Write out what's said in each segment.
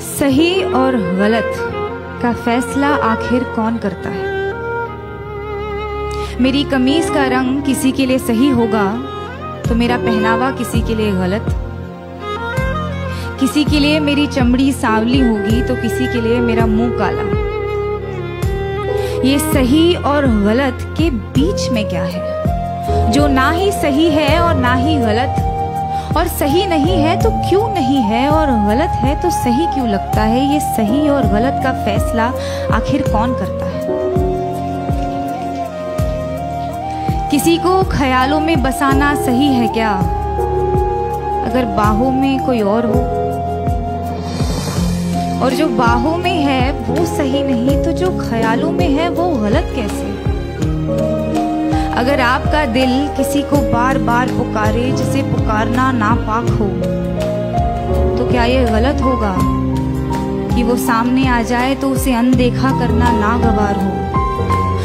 सही और गलत का फैसला आखिर कौन करता है? मेरी कमीज का रंग किसी के लिए सही होगा तो मेरा पहनावा किसी के लिए गलत, किसी के लिए मेरी चमड़ी सांवली होगी तो किसी के लिए मेरा मुंह काला। ये सही और गलत के बीच में क्या है जो ना ही सही है और ना ही गलत, और सही नहीं है तो क्यों नहीं है और गलत है तो सही क्यों लगता है? ये सही और गलत का फैसला आखिर कौन करता है? किसी को ख्यालों में बसाना सही है क्या अगर बाहों में कोई और हो, और जो बाहों में है वो सही नहीं तो जो ख्यालों में है वो गलत कैसे? अगर आपका दिल किसी को बार बार पुकारे जिसे पुकारना नापाक हो तो क्या ये गलत होगा कि वो सामने आ जाए तो उसे अनदेखा करना नागवार हो?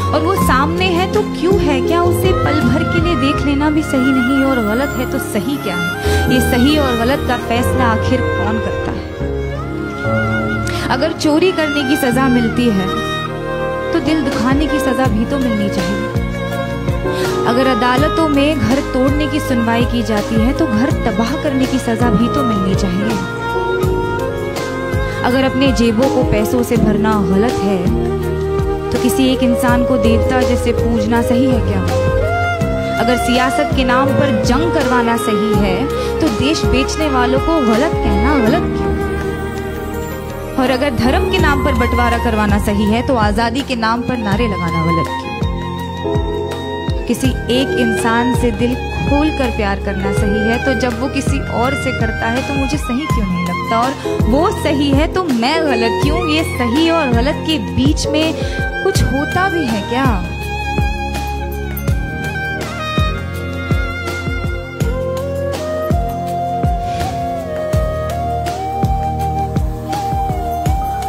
और वो सामने है तो क्यों है? क्या उसे पल भर के लिए देख लेना भी सही नहीं? और गलत है तो सही क्या है? ये सही और गलत का फैसला आखिर कौन करता है? अगर चोरी करने की सजा मिलती है तो दिल दुखाने की सजा भी तो मिलनी चाहिए। अगर अदालतों में घर तोड़ने की सुनवाई की जाती है तो घर तबाह करने की सजा भी तो मिलनी चाहिए। अगर अपने जेबों को पैसों से भरना गलत है तो किसी एक इंसान को देवता जैसे पूजना सही है क्या? अगर सियासत के नाम पर जंग करवाना सही है तो देश बेचने वालों को गलत कहना गलत क्यों? और अगर धर्म के नाम पर बंटवारा करवाना सही है तो आजादी के नाम पर नारे लगाना गलत क्यों? किसी एक इंसान से दिल खोलकर प्यार करना सही है तो जब वो किसी और से करता है तो मुझे सही क्यों नहीं लगता? और वो सही है तो मैं गलत क्यों? ये सही और गलत के बीच में कुछ होता भी है क्या?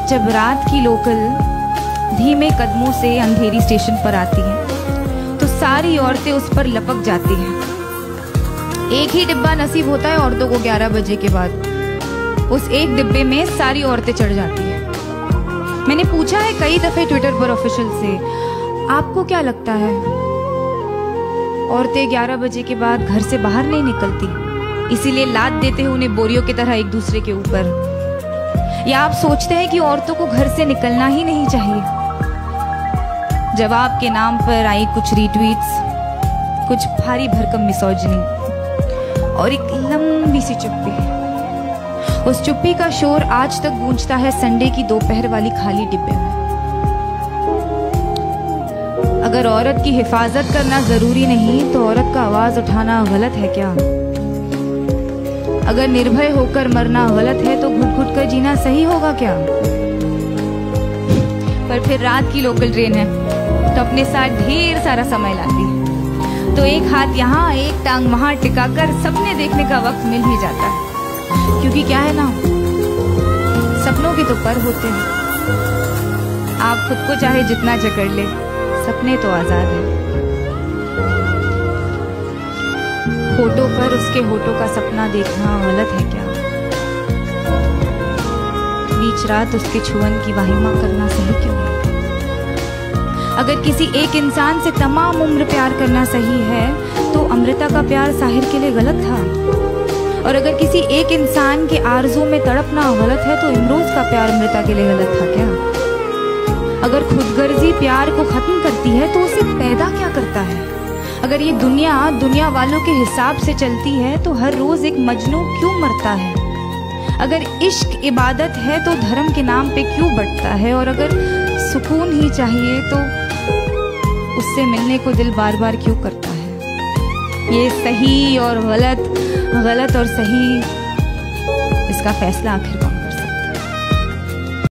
जब रात की लोकल धीमे कदमों से अंधेरी स्टेशन पर आती है तो सारी औरतें उस पर लपक जाती हैं। एक ही डिब्बा नसीब होता है औरतों को 11 बजे के बाद। उस एक डिब्बे में सारी औरतें चढ़ जाती हैं। मैंने पूछा है कई दफे ट्विटर पर ऑफिशियल से, आपको क्या लगता है औरतें 11 बजे के बाद घर से बाहर नहीं निकलती इसीलिए लाद देते हैं उन्हें बोरियों की तरह एक दूसरे के ऊपर, या आप सोचते हैं कि औरतों को घर से निकलना ही नहीं चाहिए? जवाब के नाम पर आई कुछ रीट्वीट्स, कुछ भारी भरकम मिसोजिनी और एक लंबी सी चुप्पी। उस चुप्पी का शोर आज तक गूंजता है संडे की दोपहर वाली खाली डिब्बे में। अगर औरत की हिफाजत करना जरूरी नहीं तो औरत का आवाज उठाना गलत है क्या? अगर निर्भय होकर मरना गलत है तो घुट घुट कर जीना सही होगा क्या? पर फिर रात की लोकल ट्रेन है तो अपने साथ ढेर सारा समय लाती है, तो एक हाथ यहाँ एक टांग वहां टिकाकर सपने देखने का वक्त मिल ही जाता है। क्योंकि क्या है ना, सपनों के तो पर होते हैं। आप खुद को चाहे जितना जकड़ ले, सपने तो आजाद है। होठों पर उसके होठों का सपना देखना गलत है क्या? बीच रात उसके छुअन की वाहिमा करना सही क्यों है? अगर किसी एक इंसान से तमाम उम्र प्यार करना सही है तो अमृता का प्यार साहिर के लिए गलत था। और अगर किसी एक इंसान के आरज़ू में तड़पना गलत है तो इमरोज का प्यार अमृता के लिए गलत था क्या? अगर खुदगर्जी प्यार को खत्म करती है तो उसे पैदा क्या करता है? अगर ये दुनिया वालों के हिसाब से चलती है तो हर रोज एक मजनू क्यों मरता है? अगर इश्क इबादत है तो धर्म के नाम पे क्यों बढ़ता है? और अगर सुकून ही चाहिए तो उससे मिलने को दिल बार बार क्यों करता है? ये सही और गलत, गलत और सही, इसका फैसला आखिर